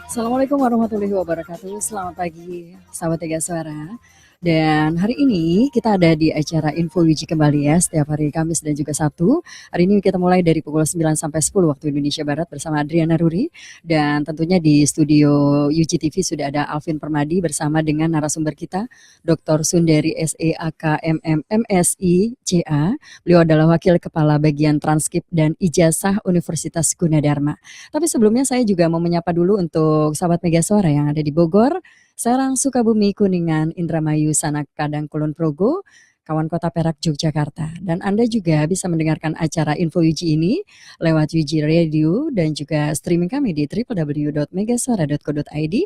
Assalamualaikum warahmatullahi wabarakatuh. Selamat pagi, sahabat Tiga Suara. Dan hari ini kita ada di acara Info Wiji kembali ya, setiap hari Kamis dan juga Sabtu. Hari ini kita mulai dari pukul 9 sampai 10 waktu Indonesia Barat bersama Adriana Ruri. Dan tentunya di studio UJ TV sudah ada Alvin Permadi bersama dengan narasumber kita, Dr. Sundari SEAKMM MSI CA. Beliau adalah Wakil Kepala Bagian Transkrip dan Ijazah Universitas Gunadarma. Tapi sebelumnya saya juga mau menyapa dulu untuk sahabat Mega Suara yang ada di Bogor, Serang, Sukabumi, Kuningan, Indramayu, Sanak, Padang, Kulon Progo, kawan kota Perak, Yogyakarta. Dan Anda juga bisa mendengarkan acara Info UJ ini lewat UJ Radio dan juga streaming kami di www.megasuara.co.id.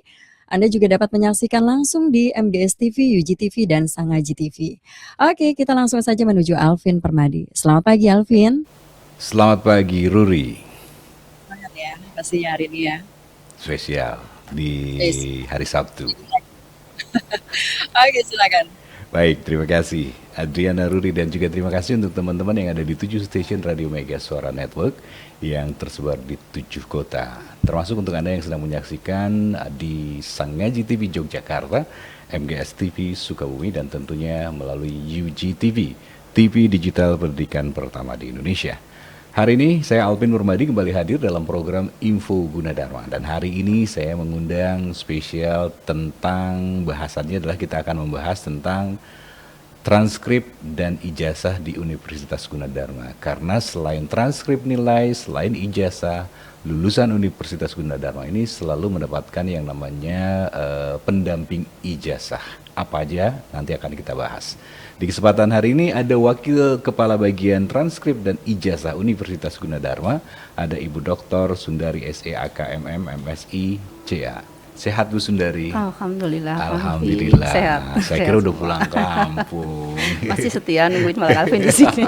Anda juga dapat menyaksikan langsung di MGS TV, UJ TV, dan Sangaji TV. Oke, kita langsung saja menuju Alvin Permadi. Selamat pagi, Alvin. Selamat pagi, Ruri. Semangat ya, pastinya hari ini ya. Spesial di hari Sabtu. Oke, silakan. Baik, terima kasih Adriana Ruri dan juga terima kasih untuk teman-teman yang ada di 7 stasiun Radio Mega Suara Network yang tersebar di 7 kota. Termasuk untuk Anda yang sedang menyaksikan di Sangaji TV Yogyakarta, MGS TV Sukabumi, dan tentunya melalui UG TV, TV Digital Pendidikan Pertama di Indonesia. Hari ini saya Alvin Permadi kembali hadir dalam program Info Gunadarma, dan hari ini saya mengundang spesial tentang bahasannya adalah kita akan membahas tentang transkrip dan ijazah di Universitas Gunadarma. Karena selain transkrip nilai, selain ijazah, lulusan Universitas Gunadarma ini selalu mendapatkan yang namanya pendamping ijazah. Apa aja nanti akan kita bahas. Di kesempatan hari ini ada Wakil Kepala Bagian Transkrip dan Ijazah Universitas Gunadarma, ada Ibu Dr. Sundari SEAKMM MSI CA. Sehat Bu Sundari? Alhamdulillah. Alhamdulillah. Sehat. Saya kira udah pulang kampung. Masih setia nungguin Malang Alvin di sini.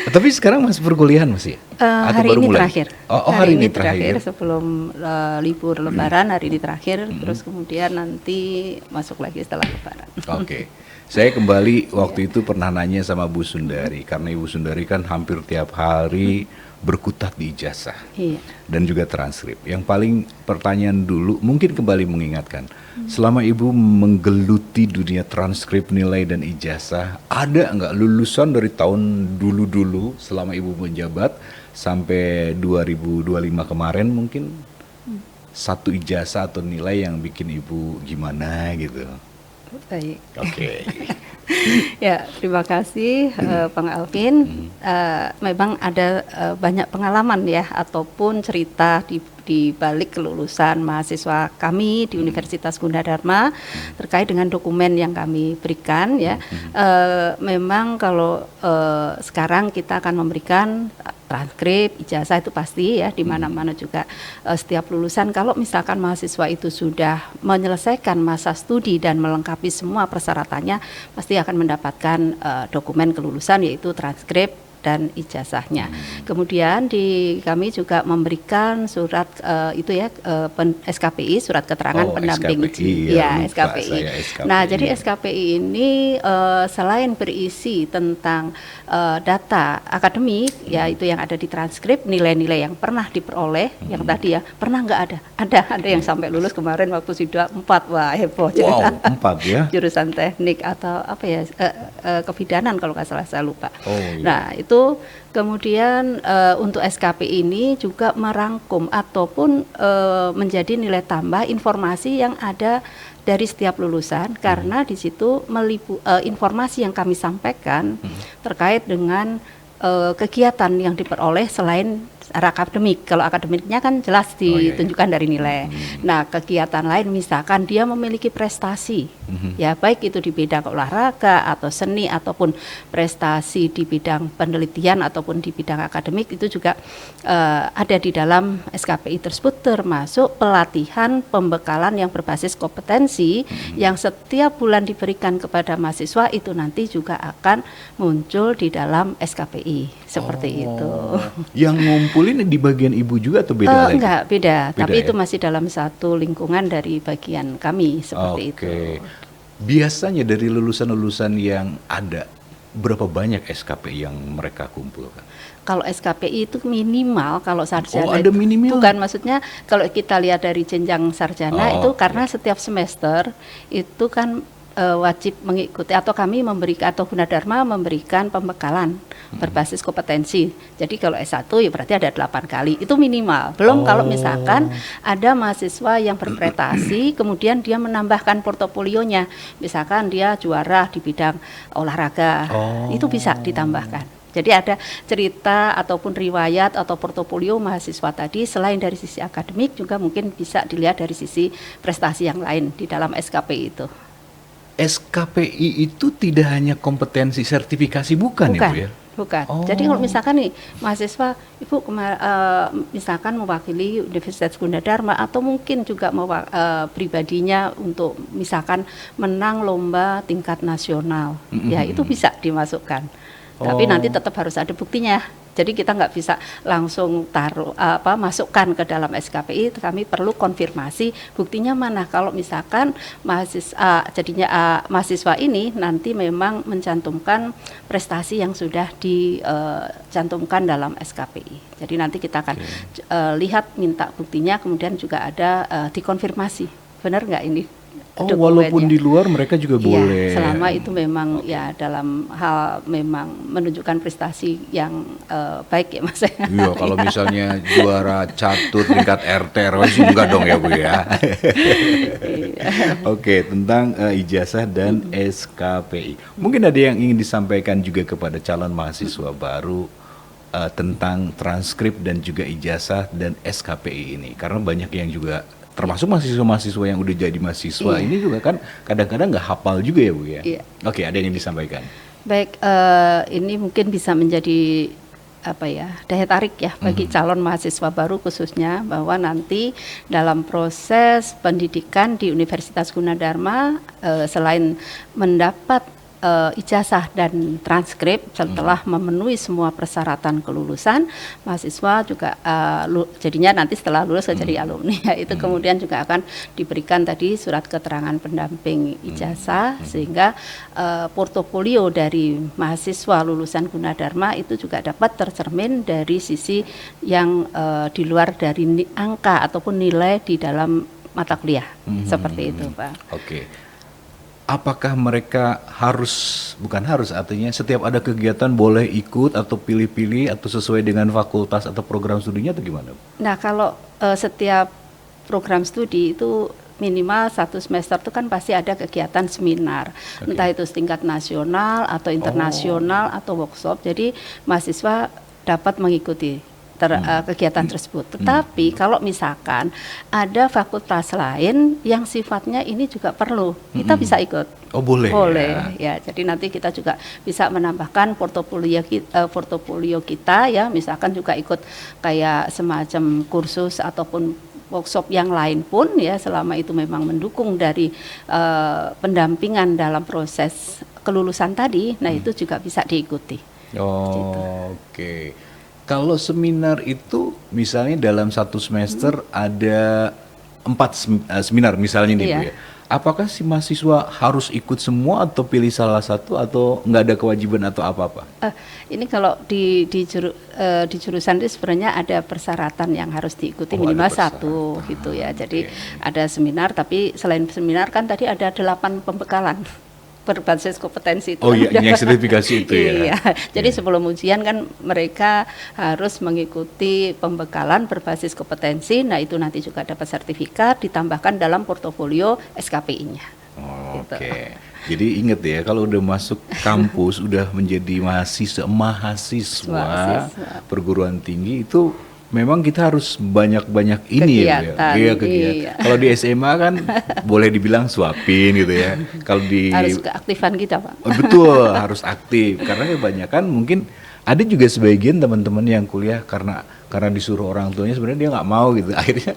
Tapi sekarang masih perkuliahan masih? Hari ini mulai? Terakhir. Hari ini terakhir sebelum libur Lebaran, hari ini terakhir. Terus kemudian nanti masuk lagi setelah Lebaran. Oke. Saya kembali waktu itu pernah nanya sama Bu Sundari, karena Ibu Sundari kan hampir tiap hari berkutat di ijazah dan juga transkrip. Yang paling pertanyaan dulu, mungkin kembali mengingatkan, selama Ibu menggeluti dunia transkrip, nilai, dan ijazah, ada nggak lulusan dari tahun dulu-dulu selama Ibu menjabat sampai 2025 kemarin mungkin satu ijazah atau nilai yang bikin Ibu gimana gitu? Baik. Oke. Ya, terima kasih Bang Alvin. Memang ada banyak pengalaman ya ataupun cerita di balik kelulusan mahasiswa kami di Universitas Gunadarma terkait dengan dokumen yang kami berikan ya. Memang kalau sekarang kita akan memberikan transkrip, ijazah itu pasti ya, di mana-mana juga setiap lulusan kalau misalkan mahasiswa itu sudah menyelesaikan masa studi dan melengkapi semua persyaratannya pasti akan mendapatkan dokumen kelulusan yaitu transkrip dan ijazahnya. Kemudian kami juga memberikan surat itu ya SKPI, surat keterangan pendamping SKPI, ya SKPI. Nah, jadi SKPI ini selain berisi tentang data akademik yaitu yang ada di transkrip, nilai-nilai yang pernah diperoleh, yang tadi ya pernah nggak ada yang sampai lulus kemarin waktu sudah 4, wah heboh. Wow, 4 ya? Jurusan teknik atau apa ya kebidanan kalau nggak salah, saya lupa. Iya. Nah itu kemudian untuk SKP ini juga merangkum ataupun menjadi nilai tambah informasi yang ada dari setiap lulusan karena di situ informasi yang kami sampaikan terkait dengan kegiatan yang diperoleh selain secara akademik. Kalau akademiknya kan jelas ditunjukkan dari nilai. Nah, kegiatan lain misalkan dia memiliki prestasi, ya baik itu di bidang olahraga atau seni ataupun prestasi di bidang penelitian ataupun di bidang akademik itu juga ada di dalam SKPI tersebut, termasuk pelatihan pembekalan yang berbasis kompetensi yang setiap bulan diberikan kepada mahasiswa itu nanti juga akan muncul di dalam SKPI seperti itu. Yang ngumpulin di bagian Ibu juga atau beda lagi? Enggak, beda. Tapi ya? itu masih dalam satu lingkungan dari bagian kami seperti itu. Biasanya dari lulusan-lulusan yang ada, berapa banyak SKPI yang mereka kumpulkan? kalau SKPI itu minimal kalau sarjana. Oh, ada minimal? Bukan, maksudnya kalau kita lihat dari jenjang sarjana itu karena setiap semester itu kan wajib mengikuti, atau kami memberikan, atau Gunadarma memberikan pembekalan berbasis kompetensi. Jadi kalau S1 ya berarti ada 8 kali, itu minimal. Belum kalau misalkan ada mahasiswa yang berprestasi kemudian dia menambahkan portofolionya, misalkan dia juara di bidang olahraga, itu bisa ditambahkan. Jadi ada cerita ataupun riwayat atau portofolio mahasiswa tadi, selain dari sisi akademik juga mungkin bisa dilihat dari sisi prestasi yang lain di dalam SKPI itu. SKPI itu tidak hanya kompetensi sertifikasi, bukan ya Bu ya? Bukan. Jadi kalau misalkan nih mahasiswa Ibu misalkan mewakili Universitas Gunadarma atau mungkin juga pribadinya untuk misalkan menang lomba tingkat nasional, ya itu bisa dimasukkan. Tapi nanti tetap harus ada buktinya. Jadi kita nggak bisa langsung masukkan ke dalam SKPI, kami perlu konfirmasi buktinya mana. Kalau misalkan mahasiswa ini nanti memang mencantumkan prestasi yang sudah dicantumkan dalam SKPI. Jadi nanti kita akan lihat, minta buktinya, kemudian juga ada dikonfirmasi. Benar nggak ini? Walaupun di luar mereka juga boleh. Selama itu memang ya dalam hal memang menunjukkan prestasi yang baik ya Mas. Iya, kalau misalnya juara catur tingkat RT sih enggak dong ya Bu ya. Oke, tentang ijazah dan SKPI. Mungkin ada yang ingin disampaikan juga kepada calon mahasiswa baru tentang transkrip dan juga ijazah dan SKPI ini, karena banyak yang juga termasuk mahasiswa-mahasiswa yang udah jadi mahasiswa ini juga kan kadang-kadang nggak hafal juga ya Bu ya. Oke, ada yang ingin disampaikan. Baik, ini mungkin bisa menjadi daya tarik ya bagi calon mahasiswa baru khususnya, bahwa nanti dalam proses pendidikan di Universitas Gunadarma selain mendapat ijazah dan transkrip setelah memenuhi semua persyaratan kelulusan, mahasiswa juga jadinya nanti setelah lulus jadi alumni ya, itu kemudian juga akan diberikan tadi surat keterangan pendamping ijazah, sehingga portofolio dari mahasiswa lulusan Gunadarma itu juga dapat tercermin dari sisi yang di luar dari angka ataupun nilai di dalam mata kuliah, seperti itu Pak. Oke. Apakah mereka artinya setiap ada kegiatan boleh ikut atau pilih-pilih atau sesuai dengan fakultas atau program studinya atau gimana? Nah, kalau setiap program studi itu minimal 1 semester itu kan pasti ada kegiatan seminar, entah itu tingkat nasional atau internasional atau workshop, jadi mahasiswa dapat mengikuti kegiatan tersebut. Tetapi kalau misalkan ada fakultas lain yang sifatnya ini juga perlu, kita bisa ikut. Oh boleh. Boleh ya. Jadi nanti kita juga bisa menambahkan portofolio kita ya. Misalkan juga ikut kayak semacam kursus ataupun workshop yang lain pun ya, selama itu memang mendukung dari pendampingan dalam proses kelulusan tadi. Nah itu juga bisa diikuti. Oke. Kalau seminar itu misalnya dalam 1 semester ada 4 seminar misalnya nih Bu ya. Apakah si mahasiswa harus ikut semua atau pilih salah satu atau nggak ada kewajiban atau apa-apa? Ini kalau di jurusan itu sebenarnya ada persyaratan yang harus diikuti, minimal 1 gitu ya. Jadi ada seminar, tapi selain seminar kan tadi ada 8 pembekalan berbasis kompetensi itu. Oh iya, yang sertifikasi itu ya. Iya. Jadi sebelum ujian kan mereka harus mengikuti pembekalan berbasis kompetensi. Nah, itu nanti juga dapat sertifikat ditambahkan dalam portofolio SKPI-nya. Oke. Jadi ingat ya, kalau udah masuk kampus udah menjadi mahasiswa perguruan tinggi itu memang kita harus banyak-banyak ini kegiatan, ya. Kegiatan. Kalau di SMA kan boleh dibilang suapin gitu ya. Kalau di harus keaktifan kita, Pak. Betul, harus aktif karena kebanyakan mungkin ada juga sebagian teman-teman yang kuliah karena disuruh orang tuanya, sebenarnya dia nggak mau gitu. Akhirnya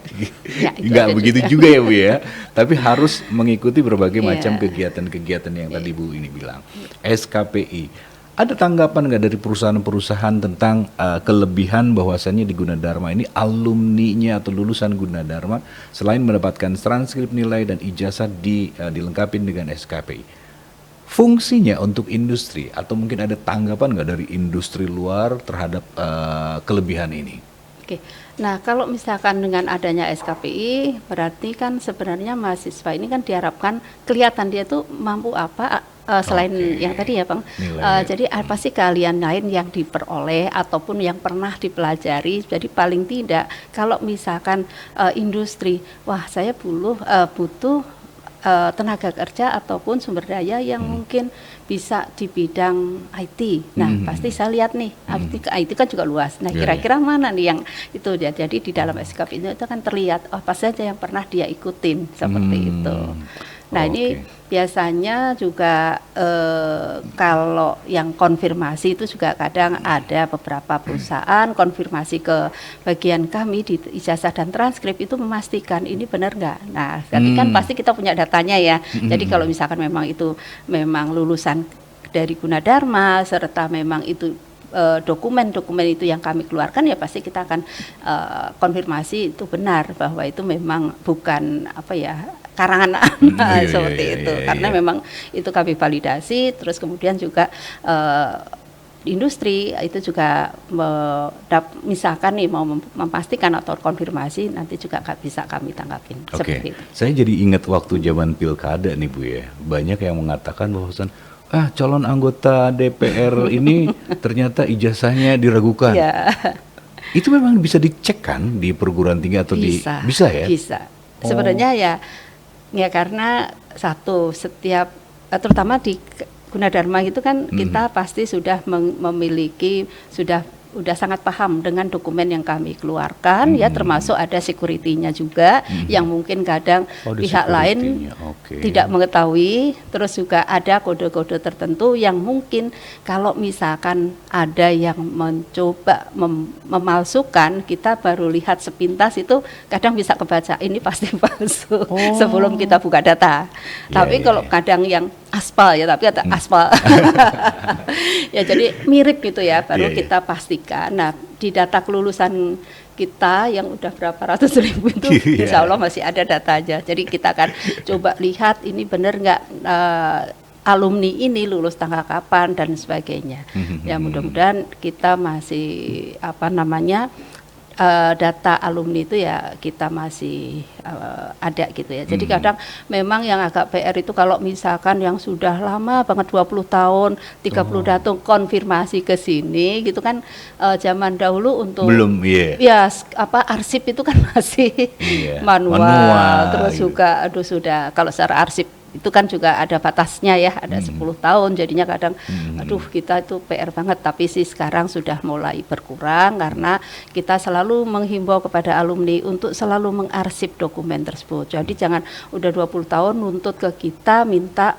nggak begitu juga ya Bu ya. Tapi harus mengikuti berbagai macam kegiatan-kegiatan yang tadi Bu ini bilang. SKPI. Ada tanggapan nggak dari perusahaan-perusahaan tentang kelebihan bahwasannya di Gunadarma ini alumninya atau lulusan Gunadarma selain mendapatkan transkrip, nilai dan ijazah dilengkapi dengan SKPI, fungsinya untuk industri atau mungkin ada tanggapan nggak dari industri luar terhadap kelebihan ini? Oke, nah kalau misalkan dengan adanya SKPI, berarti kan sebenarnya mahasiswa ini kan diharapkan kelihatan dia tuh mampu apa selain yang tadi ya Bang. Jadi apa sih keahlian lain yang diperoleh ataupun yang pernah dipelajari. Jadi paling tidak kalau misalkan industri, wah saya butuh tenaga kerja ataupun sumber daya yang mungkin bisa di bidang IT. Nah, pasti saya lihat nih, IT kan juga luas. Nah, kira-kira mana nih yang itu dia. Jadi di dalam SKP itu kan terlihat apa saja yang pernah dia ikutin seperti itu. Nah, ini biasanya juga kalau yang konfirmasi itu juga kadang ada beberapa perusahaan konfirmasi ke bagian kami di ijazah dan transkrip itu memastikan ini benar nggak. Nah, tapi kan pasti kita punya datanya ya. Jadi kalau misalkan memang itu memang lulusan dari Gunadarma serta memang itu dokumen-dokumen itu yang kami keluarkan ya pasti kita akan konfirmasi itu benar bahwa itu memang bukan apa ya karangan seperti itu karena memang itu kami validasi terus kemudian juga industri itu juga misalkan nih mau memastikan atau konfirmasi nanti juga bisa kami tanggapin seperti itu. Saya jadi ingat waktu zaman pilkada nih Bu ya, banyak yang mengatakan bahwasan calon anggota DPR ini ternyata ijazahnya diragukan. Itu memang bisa dicek kan di perguruan tinggi atau bisa ya? Bisa. Sebenarnya ya karena setiap terutama di Gunadarma itu kan kita pasti sudah memiliki sudah sangat paham dengan dokumen yang kami keluarkan ya termasuk ada security-nya juga yang mungkin kadang pihak lain tidak mengetahui, terus juga ada kode-kode tertentu yang mungkin kalau misalkan ada yang mencoba memalsukan, kita baru lihat sepintas itu kadang bisa kebaca ini pasti palsu sebelum kita buka data. Tapi kalau kadang yang aspal ya, tapi ada aspal ya jadi mirip gitu ya, baru kita pastikan. Nah di data kelulusan kita yang udah berapa ratus ribu itu insya Allah masih ada datanya, jadi kita akan coba lihat ini benar nggak alumni ini lulus tanggal kapan dan sebagainya. Ya mudah-mudahan kita masih data alumni itu ya kita masih ada gitu ya. Jadi kadang memang yang agak PR itu kalau misalkan yang sudah lama banget 20 tahun, 30 tahun konfirmasi ke sini gitu kan zaman dahulu untuk belum arsip itu kan masih manual terus gitu. Juga sudah kalau secara arsip itu kan juga ada batasnya ya, ada 10 tahun jadinya kadang kita itu PR banget, tapi sih sekarang sudah mulai berkurang karena kita selalu menghimbau kepada alumni untuk selalu mengarsip dokumen tersebut. Jadi jangan udah 20 tahun nuntut ke kita minta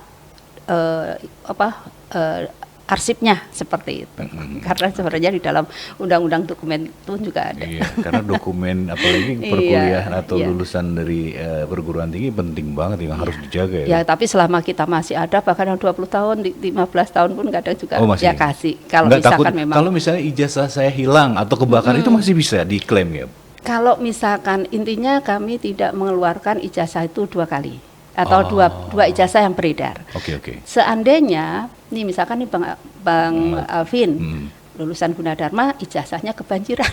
arsipnya seperti itu. Karena sebenarnya di dalam undang-undang dokumen itu juga ada. Karena dokumen apalagi perkuliahan atau lulusan dari perguruan tinggi penting banget yang harus dijaga ya. Tapi selama kita masih ada bahkan yang 20 tahun, 15 tahun pun kadang juga kasih. Kalau misalkan memang kalau misalnya ijazah saya hilang atau kebakar itu masih bisa diklaim ya. Kalau misalkan intinya kami tidak mengeluarkan ijazah itu 2 kali atau dua ijazah yang beredar. Seandainya nih misalkan nih Bang Alvin lulusan Gunadarma ijazahnya kebanjiran.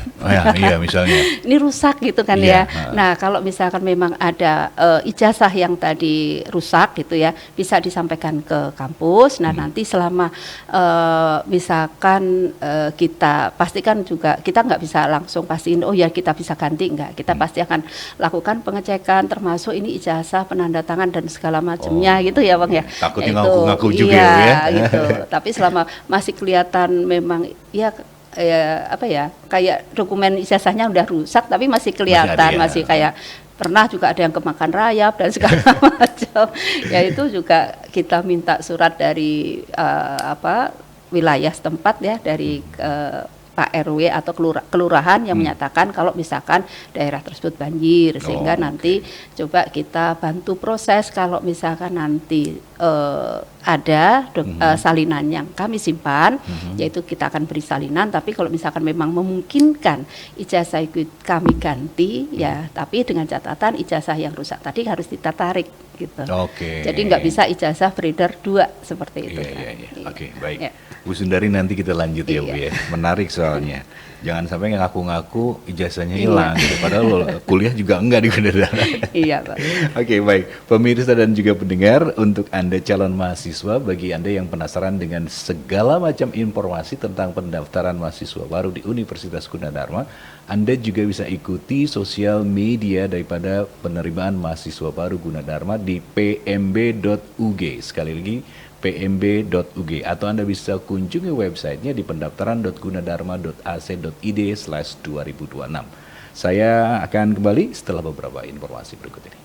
Iya misalnya. Ini rusak gitu kan ya. Nah kalau misalkan memang ada ijazah yang tadi rusak gitu ya, bisa disampaikan ke kampus. Nah nanti selama misalkan kita pastikan juga kita nggak bisa langsung pastiin kita bisa ganti, enggak. Kita pasti akan lakukan pengecekan termasuk ini ijazah penanda tangan dan segala macamnya gitu ya Bang ya. Takutnya ngaku-ngaku juga ya. Gitu. Tapi selama masih kelihatan memang kayak dokumen ijazahnya udah rusak tapi masih kelihatan masih kayak pernah juga ada yang kemakan rayap dan segala macam ya itu juga kita minta surat dari wilayah setempat ya dari Pak RW atau kelurahan yang menyatakan kalau misalkan daerah tersebut banjir sehingga nanti coba kita bantu proses kalau misalkan nanti ada salinan yang kami simpan, yaitu kita akan beri salinan. Tapi kalau misalkan memang memungkinkan ijazah itu kami ganti, ya, tapi dengan catatan ijazah yang rusak tadi harus kita tarik gitu. Oke. Jadi nggak bisa ijazah beredar 2 seperti itu. Iya. Oke, baik. Ya. Bu Sundari, nanti kita lanjut ya, Bu Iya. ya. Menarik soalnya. Jangan sampai ngaku-ngaku ijazahnya hilang gitu. Padahal kuliah juga enggak di Gunadarma. Iya, Pak. Oke, baik. Pemirsa dan juga pendengar, untuk Anda calon mahasiswa, bagi Anda yang penasaran dengan segala macam informasi tentang pendaftaran mahasiswa baru di Universitas Gunadarma, Anda juga bisa ikuti sosial media daripada penerimaan mahasiswa baru Gunadarma di pmb.ug. Sekali lagi, pmb.ug, atau Anda bisa kunjungi websitenya di pendaftaran.gunadarma.ac.id/2026. Saya akan kembali setelah beberapa informasi berikut ini.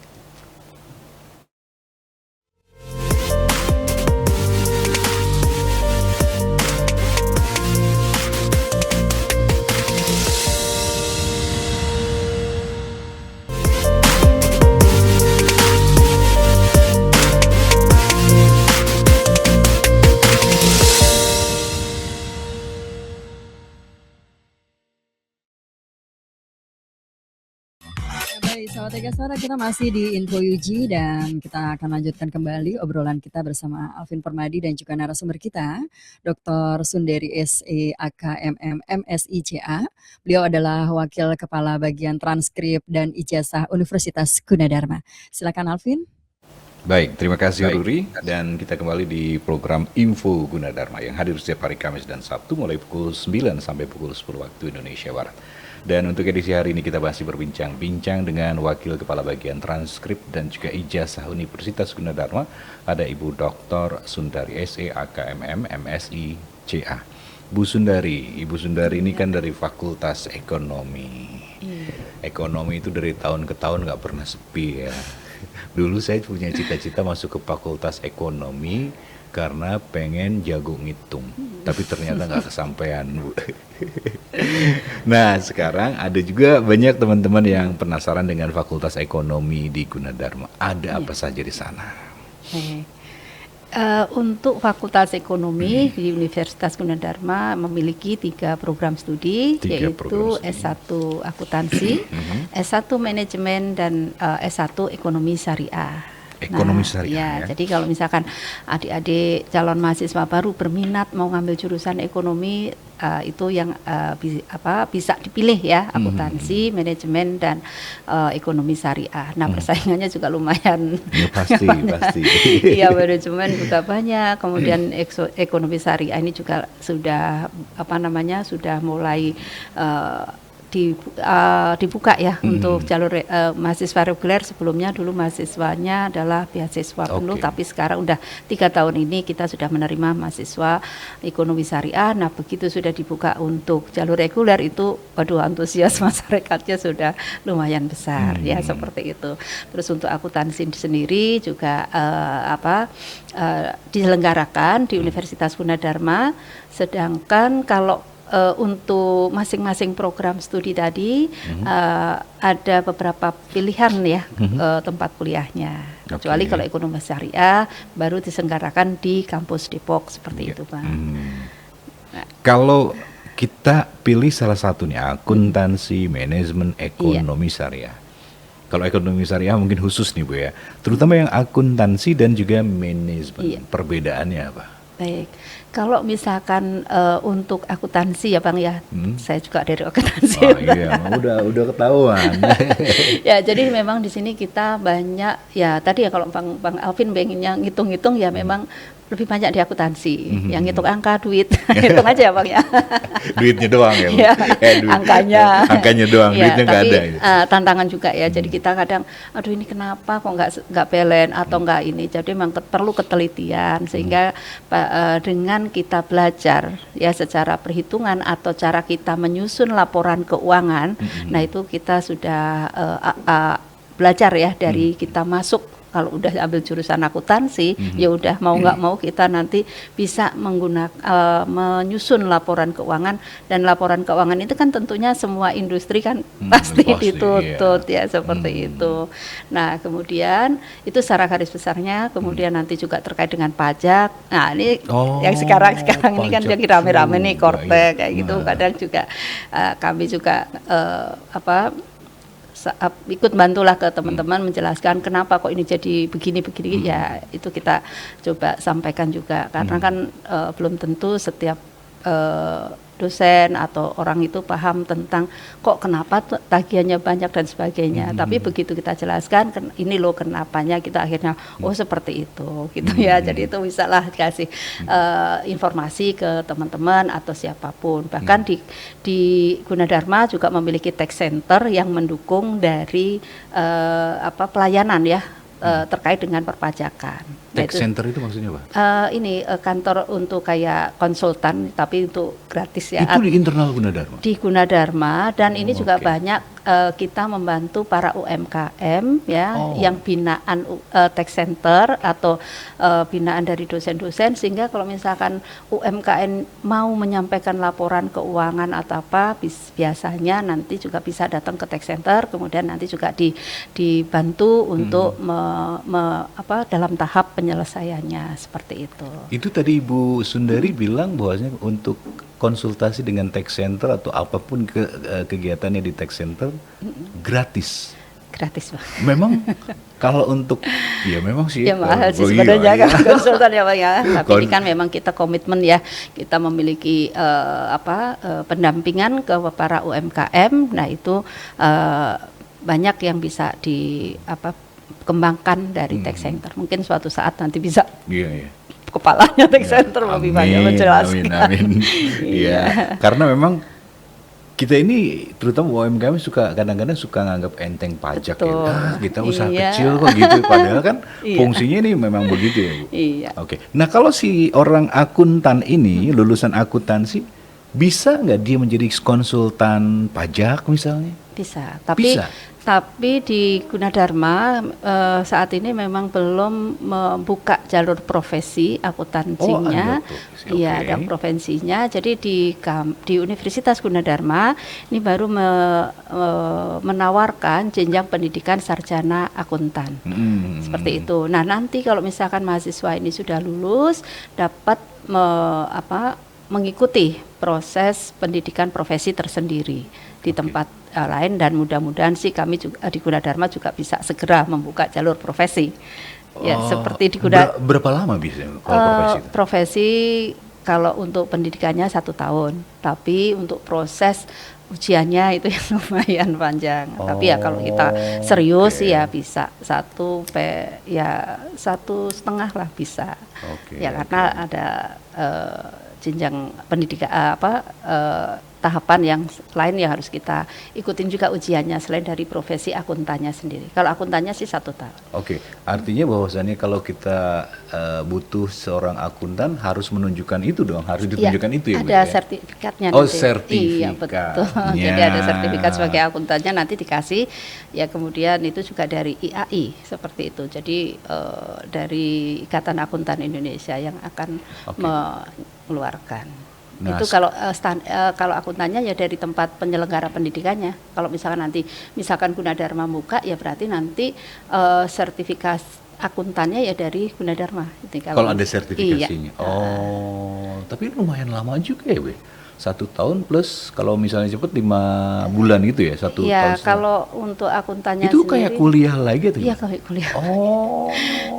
Baik, sahabat Ega Suara, kita masih di Info UG dan kita akan lanjutkan kembali obrolan kita bersama Alvin Permadi dan juga narasumber kita, Dr. Sundari SE AKMM MSICA. Beliau adalah Wakil Kepala Bagian Transkrip dan Ijazah Universitas Gunadarma. Silakan Alvin. Baik, terima kasih Ruri, dan kita kembali di program Info Gunadarma yang hadir setiap hari Kamis dan Sabtu mulai pukul 9 sampai pukul 10 waktu Indonesia Barat. Dan untuk edisi hari ini kita masih berbincang-bincang dengan Wakil Kepala Bagian Transkrip dan juga Ijazah Universitas Gunadarma, ada Ibu Dr. Sundari SE AKMM MSI CA. Bu Sundari, Ibu Sundari ini kan dari Fakultas Ekonomi. Ekonomi itu dari tahun ke tahun nggak pernah sepi ya. Dulu saya punya cita-cita masuk ke Fakultas Ekonomi karena pengen jago ngitung, tapi ternyata nggak kesampaian, Bu. Nah, sekarang ada juga banyak teman-teman yang penasaran dengan Fakultas Ekonomi di Gunadarma. Ada apa saja di sana? Untuk Fakultas Ekonomi di Universitas Gunadarma memiliki 3 program studi, yaitu S1 Akuntansi, S1 Manajemen, dan S1 Ekonomi Syariah. Ekonomi syariah, ya. Jadi kalau misalkan adik-adik calon mahasiswa baru berminat mau ngambil jurusan ekonomi, itu yang bisa dipilih ya, akuntansi, manajemen, dan ekonomi syariah. Nah, persaingannya juga lumayan. Ya, pasti. Iya, manajemen juga banyak. Kemudian ekonomi syariah ini juga sudah sudah mulai dibuka ya untuk jalur mahasiswa reguler. Sebelumnya dulu mahasiswanya adalah beasiswa penuh, tapi sekarang udah 3 tahun ini kita sudah menerima mahasiswa ekonomi syariah. Nah, begitu sudah dibuka untuk jalur reguler itu, waduh, antusias masyarakatnya sudah lumayan besar ya, seperti itu. Terus untuk akuntansi sendiri juga diselenggarakan di Universitas Gunadarma, sedangkan kalau untuk masing-masing program studi tadi ada beberapa pilihan ya tempat kuliahnya. Kecuali kalau ekonomi syariah baru diselenggarakan di kampus Depok seperti itu, Pak. Nah, kalau kita pilih salah satunya akuntansi, manajemen, ekonomi syariah. Kalau ekonomi syariah mungkin khusus nih, Bu ya. Terutama yang akuntansi dan juga manajemen. Perbedaannya apa? Baik, kalau misalkan untuk akuntansi ya Bang ya, saya juga dari akuntansi. Oh iya, udah ketahuan. Ya, jadi memang di sini kita banyak ya, tadi ya kalau Bang Alvin pengennya ngitung-ngitung ya, memang lebih banyak di akuntansi, yang ngitung angka, duit, hitung aja ya Bang ya. Duitnya doang ya, Ya, duit. Angkanya doang, ya, duitnya nggak ada. Tantangan juga ya, jadi kita kadang, aduh ini kenapa kok nggak belen atau nggak ini, jadi memang perlu ketelitian, sehingga dengan kita belajar ya secara perhitungan atau cara kita menyusun laporan keuangan, nah itu kita sudah belajar ya dari kita masuk kalau udah ambil jurusan akuntansi, ya udah mau nggak mau kita nanti bisa menyusun laporan keuangan, dan laporan keuangan itu kan tentunya semua industri kan pasti dituntut ya seperti itu. Nah kemudian itu secara garis besarnya, kemudian nanti juga terkait dengan pajak. Nah ini yang sekarang ini kan lagi rame-rame nih korte kayak gitu. Kadang juga kami juga ikut bantulah ke teman-teman menjelaskan kenapa kok ini jadi begini-begini, ya itu kita coba sampaikan juga, karena kan belum tentu setiap dosen atau orang itu paham tentang kok kenapa tagihannya banyak dan sebagainya. Tapi begitu kita jelaskan ini loh kenapanya, kita akhirnya oh seperti itu gitu ya. Jadi itu bisalah dikasih informasi ke teman-teman atau siapapun. Bahkan di Gunadarma juga memiliki tax center yang mendukung dari pelayanan ya terkait dengan perpajakan. Tax center itu maksudnya apa? Ini kantor untuk kayak konsultan tapi untuk gratis ya. Itu di internal Gunadarma? Di Gunadarma, dan ini juga banyak kita membantu para UMKM ya yang binaan tax center atau binaan dari dosen-dosen, sehingga kalau misalkan UMKM mau menyampaikan laporan keuangan atau apa, biasanya nanti juga bisa datang ke tax center, kemudian nanti juga dibantu untuk dalam tahap penyelesaiannya seperti itu. Itu tadi Ibu Sundari bilang bahwasanya untuk konsultasi dengan tax center atau apapun kegiatannya di tax center gratis. Gratis, Pak. Memang kalau untuk ya memang sih ya mahal sih sebenarnya kan konsultan ya Pak ya. Tapi ini kan memang kita komitmen ya, kita memiliki pendampingan ke para UMKM. Nah itu banyak yang bisa kembangkan dari tax center. Mungkin suatu saat nanti bisa kepalanya tax center lebih banyak menjelaskan. Amin. Iya, karena memang kita ini terutama UMKM kadang-kadang suka nganggap enteng pajak. Betul. Ya. Kita usaha kecil kok gitu, padahal kan fungsinya ini memang begitu ya Bu. Iya. Oke. Nah kalau si orang akuntan ini lulusan akuntansi, bisa nggak dia menjadi konsultan pajak misalnya? Bisa, tapi di Gunadarma saat ini memang belum membuka jalur profesi akuntansinya. Iya, ada profesinya. Jadi di Universitas Gunadarma ini baru menawarkan jenjang pendidikan sarjana akuntan. Seperti itu. Nah, nanti kalau misalkan mahasiswa ini sudah lulus, dapat mengikuti proses pendidikan profesi tersendiri di tempat lain, dan mudah-mudahan sih kami juga di Gunadarma juga bisa segera membuka jalur profesi. Ya, seperti di berapa lama bisa kalau profesi kalau untuk pendidikannya 1 tahun, tapi untuk proses ujiannya itu yang lumayan panjang. Tapi ya kalau kita serius sih ya bisa 1,5 lah bisa. Ya karena ada jenjang pendidikan tahapan yang lain yang harus kita ikutin juga ujiannya selain dari profesi akuntannya sendiri. Kalau akuntannya sih 1 tahun. Oke, artinya bahwasannya kalau kita butuh seorang akuntan harus menunjukkan itu dong, harus ditunjukkan itu ya Bu? Ada sertifikatnya nanti. Sertifikat. Iya betul. Jadi ada sertifikat sebagai akuntannya nanti dikasih, ya kemudian itu juga dari IAI seperti itu. Jadi dari Ikatan Akuntan Indonesia yang akan mengeluarkan. Nah, itu kalau akuntannya ya dari tempat penyelenggara pendidikannya. Kalau misalkan Gunadarma buka, ya berarti nanti sertifikat akuntannya ya dari Gunadarma. Kalau ada sertifikasinya. Iya. Tapi lumayan lama juga ya, Bu. 1 tahun plus kalau misalnya cepat 5 bulan gitu ya, 1 tahun. Iya, kalau untuk akuntannya itu sendiri, kayak kuliah lagi tuh? Iya, kayak kuliah.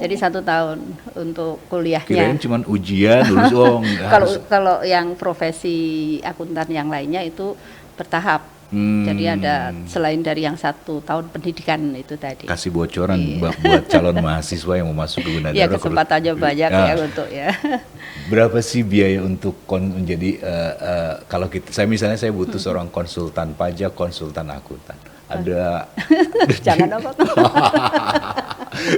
Jadi 1 tahun untuk kuliahnya. Kirain cuma ujian lulus Kalau yang profesi akuntan yang lainnya itu bertahap. Jadi ada selain dari yang 1 tahun pendidikan itu tadi. Kasih bocoran buat calon mahasiswa yang mau masuk ke Gunadarma. Iya, kesempatannya banyak ya untuk ya. Berapa sih biaya untuk menjadi kalau saya butuh seorang konsultan pajak, konsultan akuntan. Ada jangan apa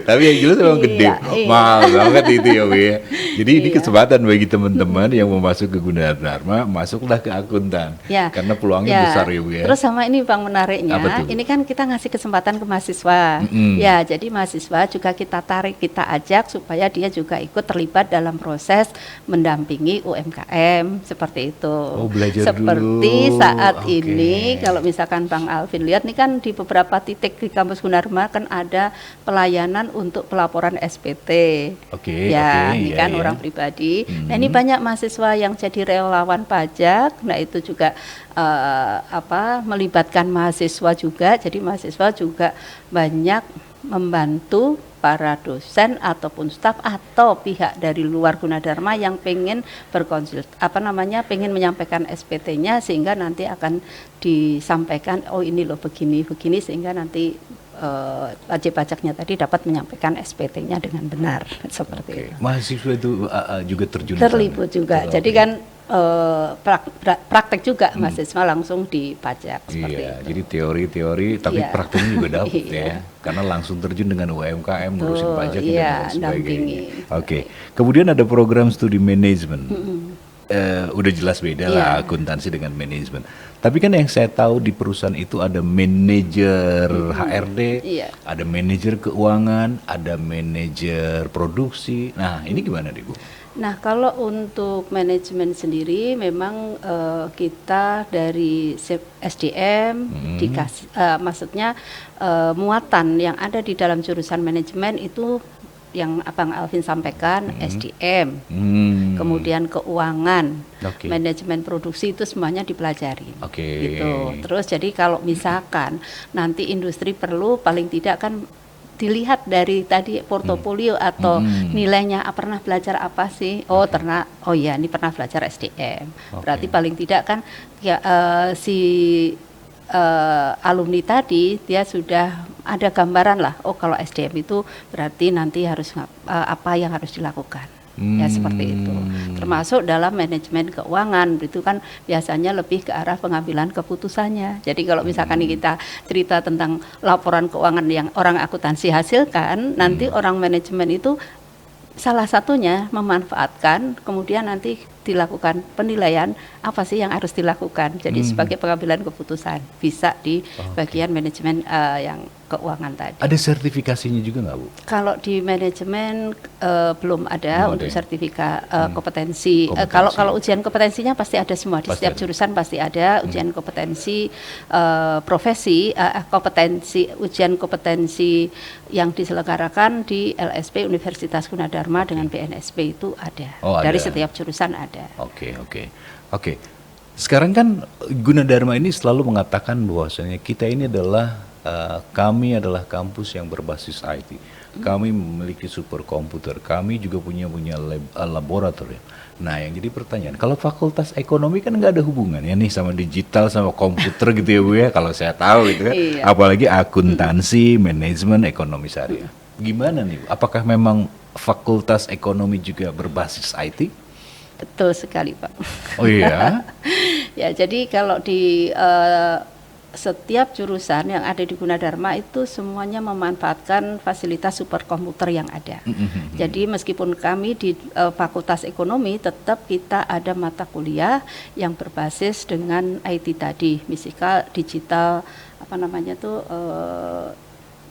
Tapi yang jelas memang gede, Iya. mahal banget itu ya Bu ya. Jadi ini Iya. kesempatan bagi teman-teman yang mau masuk ke Gunadarma, masuklah ke akuntan. Ya. Karena peluangnya besar ya Bu ya. Terus sama ini Bang menariknya, Apa tuh, Bu? ini kan kita ngasih kesempatan ke mahasiswa. Ya, jadi mahasiswa juga kita tarik, kita ajak supaya dia juga ikut terlibat dalam proses mendampingi UMKM seperti itu. Oh, belajar seperti dulu. saat Oke. ini kalau misalkan Bang Alvin lihat nih kan di beberapa titik di kampus Gunadarma kan ada pelayanan untuk pelaporan SPT. Oke, Ya, oke, ini iya, kan iya. orang pribadi. Nah, ini banyak mahasiswa yang jadi relawan pajak. Nah, itu juga melibatkan mahasiswa juga. Jadi mahasiswa juga banyak membantu para dosen ataupun staf atau pihak dari luar Gunadarma yang pengen pengen menyampaikan SPT-nya sehingga nanti akan disampaikan oh ini loh begini sehingga nanti wajib pajaknya tadi dapat menyampaikan SPT-nya dengan benar seperti Oke. itu. Mahasiswa itu juga terjun di sana? Terlibat juga. Oh, Jadi oke. kan praktek juga mahasiswa langsung di pajak seperti Iya, itu. jadi teori-teori tapi Iya. prakteknya juga dapat Iya. ya. Karena langsung terjun dengan UMKM, ngurusin Betul, pajak iya, dan sebagainya. dampingi. Oke. Kemudian ada program studi manajemen. Udah jelas beda lah Iya. akuntansi dengan manajemen. Tapi kan yang saya tahu di perusahaan itu ada manajer HRD, Iya. ada manajer keuangan, ada manajer produksi. Nah, ini gimana nih Bu? Nah, kalau untuk manajemen sendiri memang kita dari SDM dikasih maksudnya muatan yang ada di dalam jurusan manajemen itu yang Abang Alvin sampaikan SDM, kemudian keuangan, Oke. manajemen produksi itu semuanya dipelajari. Oke. Gitu. Terus jadi kalau misalkan nanti industri perlu paling tidak kan dilihat dari tadi portofolio atau nilainya pernah belajar apa sih? Oh, ini pernah belajar SDM. Oke. Berarti paling tidak kan ya si alumni tadi dia sudah ada gambaran lah. Oh, kalau SDM itu berarti nanti harus apa yang harus dilakukan. Ya seperti itu. Termasuk dalam manajemen keuangan itu kan biasanya lebih ke arah pengambilan keputusannya. Jadi kalau misalkan kita cerita tentang laporan keuangan yang orang akuntansi hasilkan, nanti orang manajemen itu salah satunya memanfaatkan kemudian nanti dilakukan penilaian apa sih yang harus dilakukan. Jadi sebagai pengambilan keputusan bisa di bagian manajemen yang keuangan tadi. Ada sertifikasinya juga nggak Bu? Kalau di manajemen belum ada Belum untuk ada ya? sertifikat kompetensi. Kompetensi. Kalau ujian kompetensinya pasti ada semua di Pasti setiap ada. jurusan pasti ada ujian kompetensi profesi, ujian kompetensi yang diselenggarakan di LSP Universitas Gunadarma dengan BNSP itu ada. Oh, Dari ada. setiap jurusan ada. Oke. Sekarang kan Gunadarma ini selalu mengatakan bahwasanya kita ini adalah kami adalah kampus yang berbasis IT. Kami memiliki superkomputer. Kami juga punya laboratorium. Nah, yang jadi pertanyaan, kalau fakultas ekonomi kan nggak ada hubungannya nih sama digital, sama komputer gitu ya Bu ya. Kalau saya tahu gitu kan. Iya. Apalagi akuntansi, manajemen, ekonomi syariah. Gimana nih Bu? Apakah memang fakultas ekonomi juga berbasis IT? Betul sekali, Pak. Oh iya. Ya, jadi kalau di setiap jurusan yang ada di Gunadarma itu semuanya memanfaatkan fasilitas superkomputer yang ada. Jadi meskipun kami di Fakultas Ekonomi tetap kita ada mata kuliah yang berbasis dengan IT tadi, misalnya digital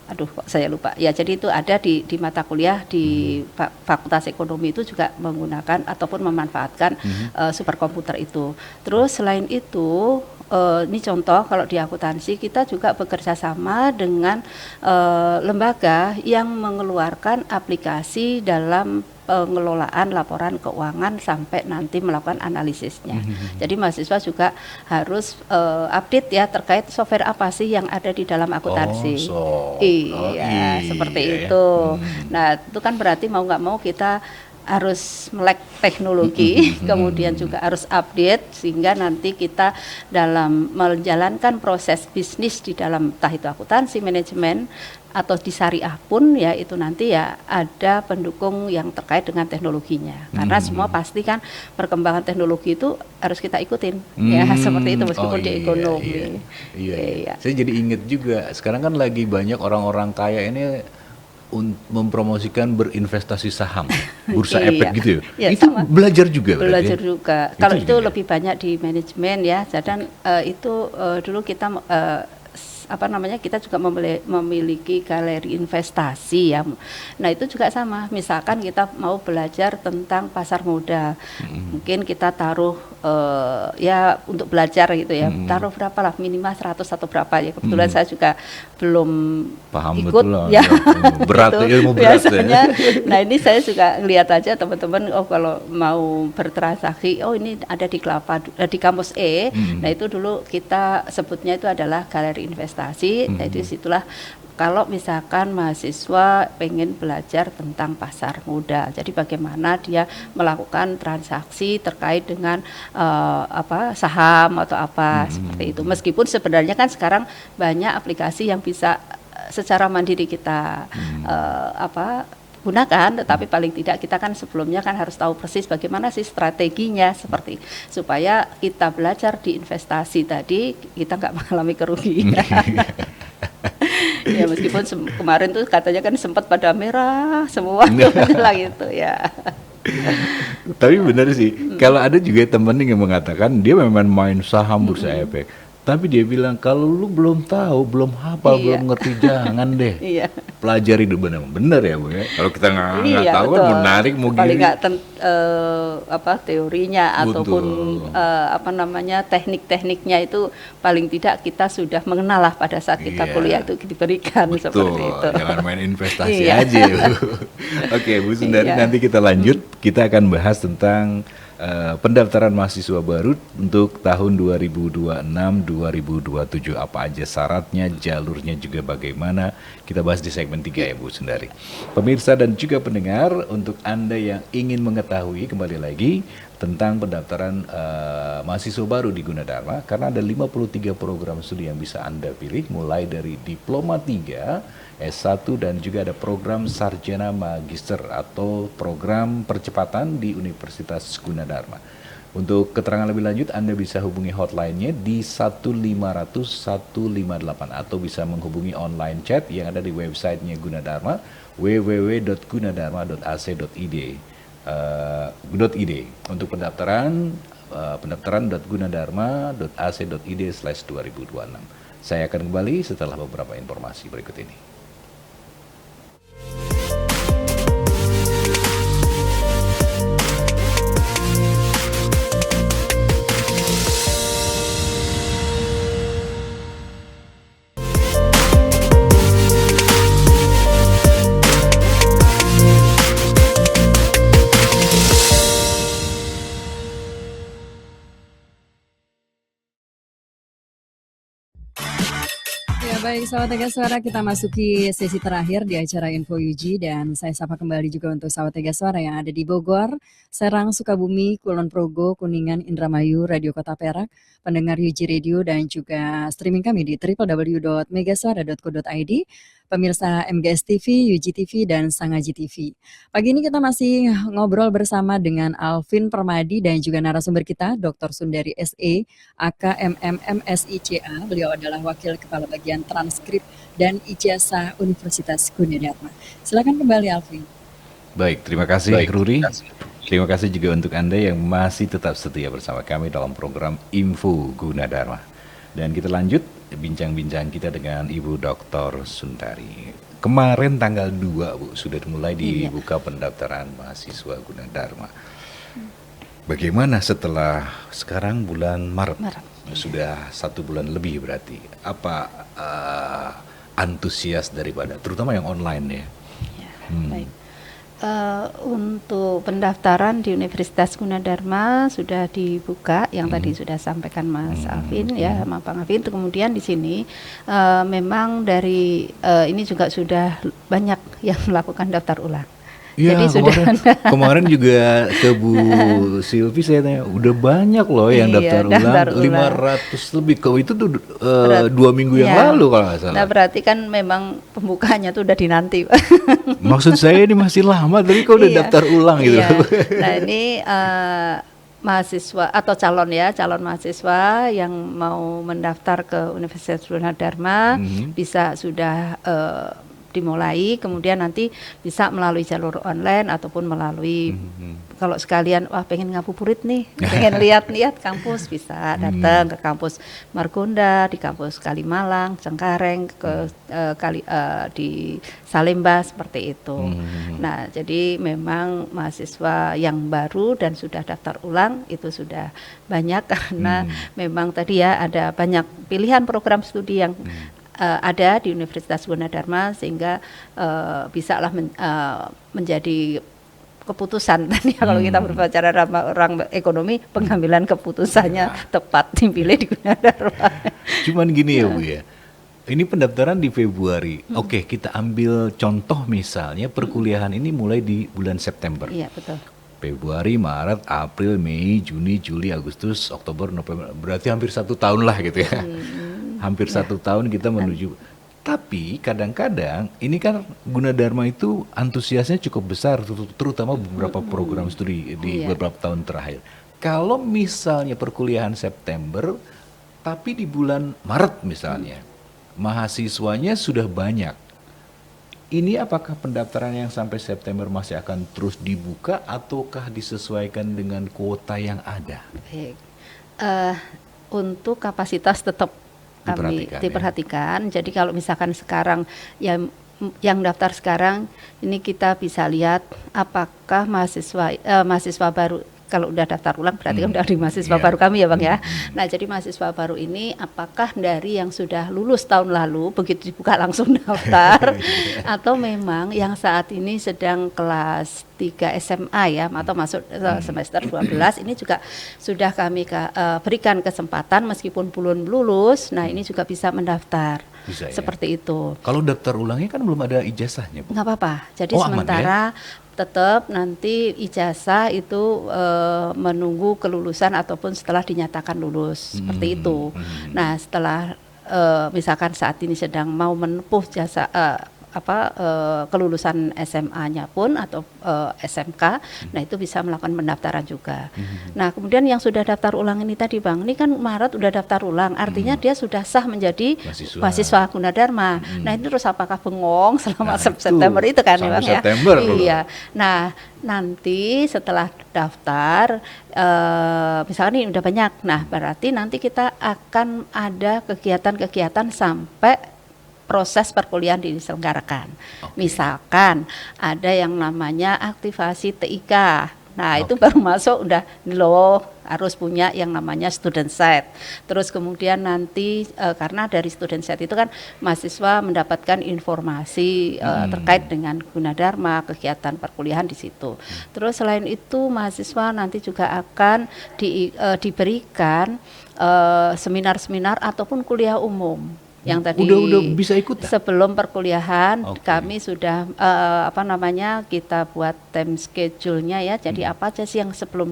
kok saya lupa. Ya, jadi itu ada di mata kuliah di Fakultas Ekonomi itu juga menggunakan ataupun memanfaatkan superkomputer itu. Terus selain itu, ini contoh kalau di akuntansi kita juga bekerja sama dengan lembaga yang mengeluarkan aplikasi dalam pengelolaan laporan keuangan sampai nanti melakukan analisisnya. Jadi mahasiswa juga harus update ya terkait software apa sih yang ada di dalam akuntansi. Iya, seperti itu. Nah, itu kan berarti mau nggak mau kita harus melek teknologi, kemudian juga harus update sehingga nanti kita dalam menjalankan proses bisnis di dalam entah itu akuntansi, manajemen atau di syariah pun ya itu nanti ya ada pendukung yang terkait dengan teknologinya. Karena semua pasti kan perkembangan teknologi itu harus kita ikutin ya seperti itu meskipun di ekonomi. Iya. Saya jadi inget juga sekarang kan lagi banyak orang-orang kaya ini mempromosikan berinvestasi saham, bursa Iya. efek gitu ya? Ya, Itu sama. belajar juga berarti Belajar ya? juga. Itu Kalau itu juga ya? lebih banyak di manajemen ya. Jadi itu dulu kita apa namanya, kita juga memiliki galeri investasi ya. Nah itu juga sama. Misalkan kita mau belajar tentang pasar modal, mungkin kita taruh ya untuk belajar gitu ya. Taruh berapa lah, minimal 100 atau berapa ya. Kebetulan saya juga belum Paham ikut betul lah. ya. Berat, Gitu. ilmu berat ya. Biasanya. Nah ini saya juga lihat aja teman-teman, oh kalau mau bertransaksi, oh ini ada di di kampus E. Nah itu dulu kita sebutnya itu adalah galeri investasi. Jadi situlah kalau misalkan mahasiswa pengen belajar tentang pasar modal, jadi bagaimana dia melakukan transaksi terkait dengan saham atau apa seperti itu. Meskipun sebenarnya kan sekarang banyak aplikasi yang bisa secara mandiri kita gunakan, tetapi paling tidak kita kan sebelumnya kan harus tahu persis bagaimana sih strateginya, seperti supaya kita belajar di investasi tadi kita nggak mengalami kerugian. Ya meskipun kemarin tuh katanya kan sempat pada merah semua lah gitu ya. Tapi benar sih, kalau ada juga temen yang mengatakan dia memang main saham bursa efek, tapi dia bilang kalau lu belum tahu, belum hafal, Iya. belum ngerti, jangan deh. Iya. Pelajari dulu, benar ya Bu ya. Kalau kita nggak Iya, tahu kan betul. mau narik mau paling gini. nggak teorinya ataupun Betul. teknik-tekniknya itu paling tidak kita sudah mengenal lah pada saat kita Iya. kuliah itu diberikan Betul, seperti itu. jangan main investasi Iya. aja. Oke, Bu Sundari, Iya. nanti kita lanjut. Kita akan bahas tentang pendaftaran mahasiswa baru untuk tahun 2026-2027. Apa aja syaratnya, jalurnya juga bagaimana. Kita bahas di segmen 3 ya Bu Sundari. Pemirsa dan juga pendengar, untuk Anda yang ingin mengetahui kembali lagi tentang pendaftaran mahasiswa baru di Gunadarma, karena ada 53 program studi yang bisa Anda pilih, mulai dari Diploma 3, S1, dan juga ada program Sarjana Magister atau program percepatan di Universitas Gunadarma. Untuk keterangan lebih lanjut Anda bisa hubungi hotline-nya di 1500 158 atau bisa menghubungi online chat yang ada di websitenya Gunadarma, www.gunadarma.ac.id. Untuk pendaftaran.gunadarma.ac.id/2026. Saya akan kembali setelah beberapa informasi berikut ini. Ya baik, sahabat Tegas Suara, kita masuki sesi terakhir di acara Info UG dan saya sapa kembali juga untuk sahabat Tegas Suara yang ada di Bogor, Serang, Sukabumi, Kulon Progo, Kuningan, Indramayu, Radio Kota Perak, pendengar UG Radio dan juga streaming kami di www.megasuara.co.id, pemirsa MGS TV, UG TV, dan Sangaji TV. Pagi ini kita masih ngobrol bersama dengan Alvin Permadi dan juga narasumber kita, Dr. Sundari SE, AKMM MSICA. Beliau adalah Wakil Kepala Bagian Transkrip dan Ijazah Universitas Gunadarma. Silakan kembali Alvin. Baik, terima kasih Ruri. Terima kasih juga untuk Anda yang masih tetap setia bersama kami dalam program Info Gunadarma. Dan kita lanjut bincang-bincang kita dengan Ibu Dr. Sundari. Kemarin tanggal 2 Bu, sudah mulai dibuka pendaftaran mahasiswa Gunadarma. Bagaimana setelah sekarang bulan Maret? Sudah 1 bulan lebih berarti. Apa antusias daripada, terutama yang online ya? Baik. Untuk pendaftaran di Universitas Gunadarma sudah dibuka, yang tadi sudah sampaikan Mas Alvin ya, sama Bang Alvin. Kemudian di sini memang dari ini juga sudah banyak yang melakukan daftar ulang. Ya, Jadi kemarin juga ke Bu Silvi saya tanya, udah banyak loh yang Iya, daftar daftar ulang, ulang. 500 lebih. Kau itu tuh 2 minggu yang lalu kalau nggak salah. Nah berarti kan memang pembukaannya tuh udah dinanti. Maksud saya ini masih lama, tapi kau udah Iya. daftar ulang gitu. Iya. Nah ini mahasiswa atau calon mahasiswa yang mau mendaftar ke Universitas Gunadarma bisa sudah dimulai, kemudian nanti bisa melalui jalur online ataupun melalui kalau sekalian wah pengen ngabuburit nih, pengen lihat-lihat kampus bisa datang ke kampus Margonda, di kampus Kalimalang, Cengkareng, di Salemba seperti itu. Nah, jadi memang mahasiswa yang baru dan sudah daftar ulang itu sudah banyak karena memang tadi ya ada banyak pilihan program studi yang ada di Universitas Gunadarma sehingga bisalah menjadi keputusan tadi kalau kita berbicara orang ekonomi pengambilan keputusannya tepat dipilih di Gunadarma. Cuman gini ya Bu ya, ini pendaftaran di Februari. Oke, kita ambil contoh misalnya perkuliahan ini mulai di bulan September. Iya betul. Februari, Maret, April, Mei, Juni, Juli, Agustus, Oktober, November. Berarti hampir 1 tahun lah gitu ya. Hampir 1 tahun kita menuju. Tapi kadang-kadang ini kan Gunadarma itu antusiasnya cukup besar, terutama beberapa program studi di beberapa tahun terakhir. Kalau misalnya perkuliahan September, tapi di bulan Maret misalnya, mahasiswanya sudah banyak. Ini apakah pendaftaran yang sampai September masih akan terus dibuka ataukah disesuaikan dengan kuota yang ada? Baik. Untuk kapasitas tetap kami diperhatikan. Jadi kalau misalkan sekarang yang daftar sekarang ini kita bisa lihat apakah mahasiswa baru. Kalau udah daftar ulang berarti kan udah di mahasiswa baru kami ya Bang ya. Nah jadi mahasiswa baru ini apakah dari yang sudah lulus tahun lalu begitu dibuka langsung daftar atau memang yang saat ini sedang kelas 3 SMA ya atau masuk semester 12 ini juga sudah kami berikan kesempatan meskipun belum lulus. Nah ini juga bisa mendaftar. Bisa, seperti itu. Kalau daftar ulangnya kan belum ada ijazahnya Bu. Nggak apa-apa. Jadi sementara tetap nanti ijazah itu menunggu kelulusan ataupun setelah dinyatakan lulus seperti itu. Nah setelah misalkan saat ini sedang mau menempuh jasa kelulusan SMA-nya pun atau SMK, nah itu bisa melakukan pendaftaran juga. Nah kemudian yang sudah daftar ulang ini tadi Bang, ini kan Maret udah daftar ulang, artinya dia sudah sah menjadi mahasiswa Gunadarma. Nah itu terus apakah bengong selama September itu kan ya Bang ya? Iya. Nah nanti setelah daftar, misalnya ini udah banyak, nah berarti nanti kita akan ada kegiatan-kegiatan sampai proses perkuliahan diselenggarakan. Misalkan ada yang namanya aktivasi TIK. Nah, itu baru masuk udah loh harus punya yang namanya student set. Terus kemudian nanti karena dari student set itu kan mahasiswa mendapatkan informasi terkait dengan Gunadarma, kegiatan perkuliahan di situ. Terus selain itu mahasiswa nanti juga akan diberikan seminar-seminar ataupun kuliah umum. Yang tadi udah bisa ikut sebelum perkuliahan kami sudah kita buat time schedule-nya ya. Jadi apa aja sih yang sebelum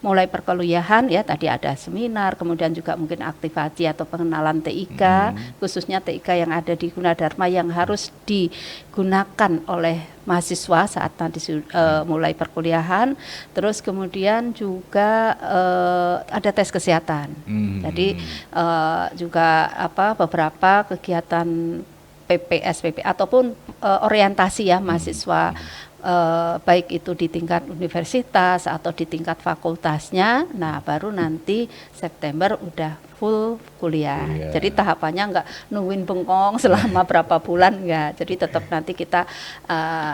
mulai perkuliahan ya, tadi ada seminar, kemudian juga mungkin aktivasi atau pengenalan TIK, khususnya TIK yang ada di Gunadarma yang harus digunakan oleh mahasiswa saat nanti mulai perkuliahan. Terus kemudian juga ada tes kesehatan. Jadi juga beberapa kegiatan PPSPP ataupun orientasi ya mahasiswa baik itu di tingkat universitas atau di tingkat fakultasnya. Nah baru nanti September udah full kuliah. Jadi tahapannya enggak nungguin bengkong selama berapa bulan enggak. Jadi tetap nanti kita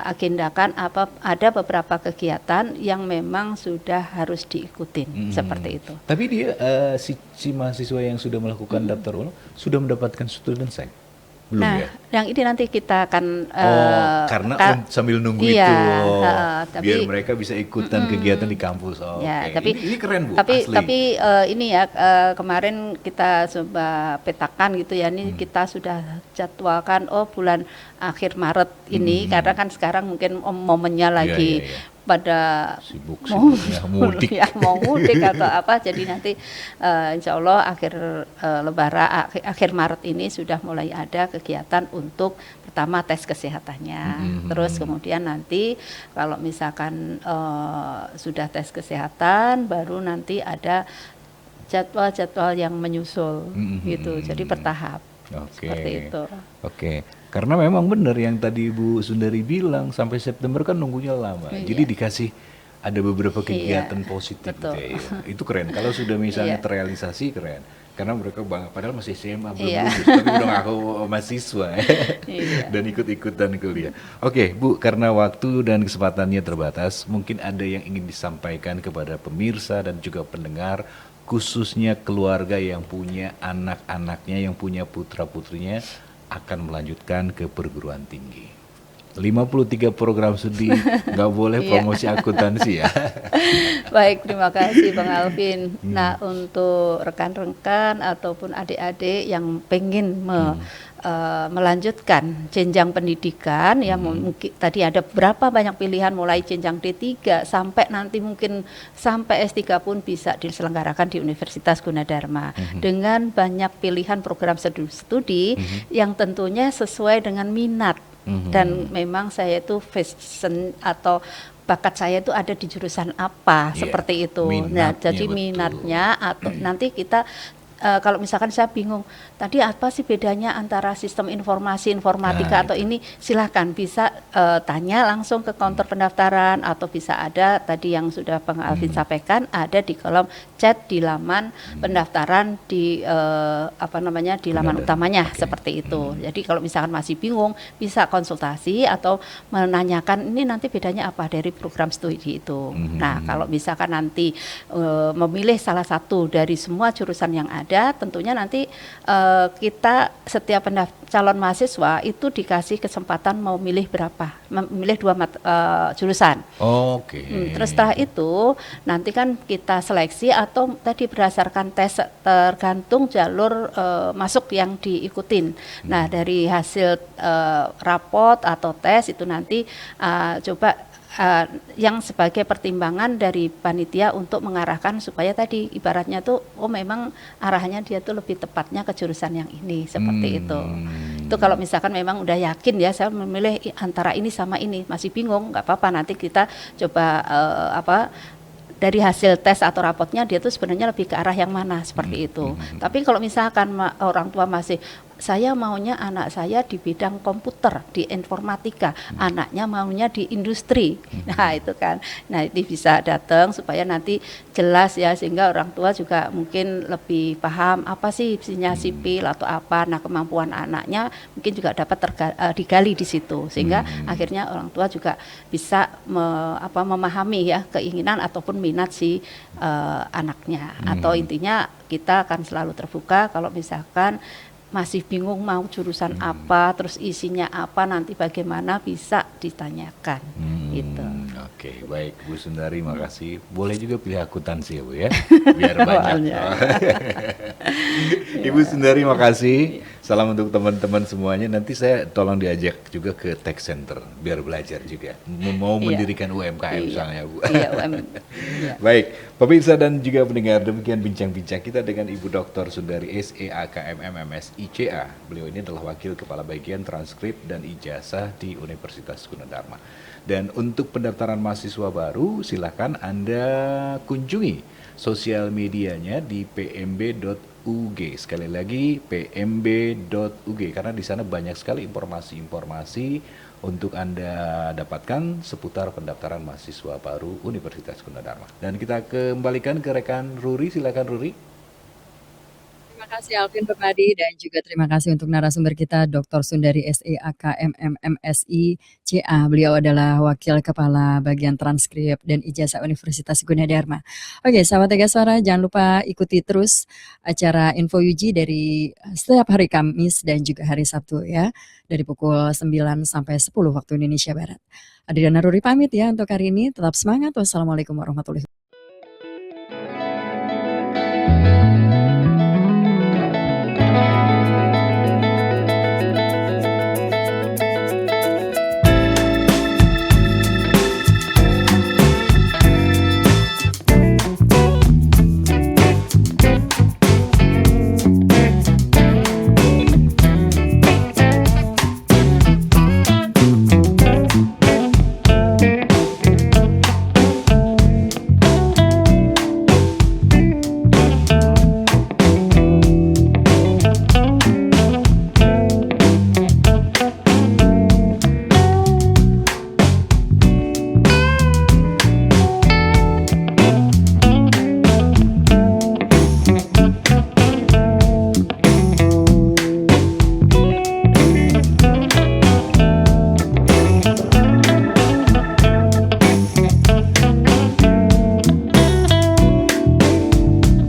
agendakan ada beberapa kegiatan yang memang sudah harus diikutin seperti itu. Tapi dia si mahasiswa yang sudah melakukan daftar ulang sudah mendapatkan student set? Belum nah, ya? Yang ini nanti kita akan karena sambil nunggu itu biar mereka bisa ikutan kegiatan di kampus. Tapi ini keren Bu, asli. Tapi ini ya kemarin kita coba petakan gitu ya, ini kita sudah jadwalkan bulan akhir Maret ini karena kan sekarang mungkin momennya lagi pada sibuk mudik mau mudik atau apa, jadi nanti insya Allah akhir Maret ini sudah mulai ada kegiatan untuk pertama tes kesehatannya, terus kemudian nanti kalau misalkan sudah tes kesehatan baru nanti ada jadwal-jadwal yang menyusul gitu, jadi bertahap seperti itu. Karena memang benar yang tadi Bu Sundari bilang sampai September kan nunggunya lama. Jadi Iya, dikasih ada beberapa iya, kegiatan positif gitu betul. ya. Iya. Itu keren. Kalau sudah misalnya Iya, terrealisasi keren. Karena mereka bangga, padahal masih SMA belum iya, lulus, tapi udah ngaku mahasiswa ya. iya. Dan ikut-ikutan kuliah. Oke, Bu, karena waktu dan kesempatannya terbatas, mungkin ada yang ingin disampaikan kepada pemirsa dan juga pendengar, khususnya keluarga yang punya anak-anaknya, yang punya putra-putrinya akan melanjutkan ke perguruan tinggi. 53 program studi, nggak boleh Iya. promosi akuntansi ya. Baik, terima kasih Bang Alvin. Hmm, Nah, untuk rekan-rekan ataupun adik-adik yang pengen melanjutkan jenjang pendidikan, ya mungkin tadi ada berapa banyak pilihan mulai jenjang D3 sampai nanti mungkin sampai S3 pun bisa diselenggarakan di Universitas Gunadarma dengan banyak pilihan program studi yang tentunya sesuai dengan minat. Dan memang saya itu passion atau bakat saya itu ada di jurusan apa Iya, seperti itu. Nah, minatnya jadi betul. minatnya atau nanti kita kalau misalkan saya bingung, tadi apa sih bedanya antara sistem informasi informatika Nah, atau itu. ini, silahkan bisa tanya langsung ke counter pendaftaran atau bisa ada tadi yang sudah Bang Alvin sampaikan ada di kolom chat di laman pendaftaran di apa namanya di laman Gunadarma. utamanya Oke. seperti itu. Jadi kalau misalkan masih bingung bisa konsultasi atau menanyakan ini nanti bedanya apa dari program studi itu. Nah, kalau misalkan nanti memilih salah satu dari semua jurusan yang ada, tentunya nanti kita setiap calon mahasiswa itu dikasih kesempatan mau milih berapa, memilih dua jurusan. Oke. Terus setelah itu nanti kan kita seleksi atau tadi berdasarkan tes tergantung jalur masuk yang diikutin. Nah, dari hasil rapot atau tes itu nanti coba yang sebagai pertimbangan dari panitia untuk mengarahkan supaya tadi ibaratnya tuh memang arahannya dia tuh lebih tepatnya ke jurusan yang ini seperti itu. Itu kalau misalkan memang udah yakin ya saya memilih antara ini sama ini masih bingung nggak apa-apa nanti kita coba dari hasil tes atau rapotnya dia tuh sebenarnya lebih ke arah yang mana seperti itu. Tapi kalau misalkan orang tua masih saya maunya anak saya di bidang komputer, di informatika, anaknya maunya di industri. Nah, itu kan. Nah, ini bisa datang supaya nanti jelas ya sehingga orang tua juga mungkin lebih paham apa sih isinya sipil atau apa. Nah, kemampuan anaknya mungkin juga dapat digali di situ sehingga akhirnya orang tua juga bisa memahami ya keinginan ataupun minat si anaknya. Atau intinya kita akan selalu terbuka kalau misalkan masih bingung mau jurusan apa, terus isinya apa, nanti bagaimana bisa ditanyakan gitu. Oke, baik Bu Sundari, makasih. Boleh juga pilih akuntansi ya Bu ya, biar banyak. Soalnya. Ibu Sundari, makasih. Salam untuk teman-teman semuanya. Nanti saya tolong diajak juga ke Tech Center biar belajar juga. Mau Iya. mendirikan UMKM Iya. misalnya Bu. Iya, iya. Baik, pemirsa dan juga pendengar, demikian bincang-bincang kita dengan Ibu Dr. Sundari SEAKMMMSICA. Beliau ini adalah Wakil Kepala Bagian Transkrip dan Ijazah di Universitas Gunadarma. Dan untuk pendaftaran mahasiswa baru, silakan Anda kunjungi sosial medianya di pmb.ug. Sekali lagi pmb.ug, karena di sana banyak sekali informasi-informasi untuk Anda dapatkan seputar pendaftaran mahasiswa baru Universitas Gunadarma. Dan kita kembalikan ke rekan Ruri, silakan Ruri. Terima kasih Alvin Permadi dan juga terima kasih untuk narasumber kita Dr. Sundari SEAKMMMSI CA. Beliau adalah Wakil Kepala Bagian Transkrip dan Ijazah Universitas Gunadarma. Oke, sahabat Tegas Suara, jangan lupa ikuti terus acara Info UG dari setiap hari Kamis dan juga hari Sabtu ya, dari pukul 9 sampai 10 waktu Indonesia Barat. Adriana Ruri pamit ya untuk hari ini, tetap semangat. Wassalamualaikum warahmatullahi wabarakatuh.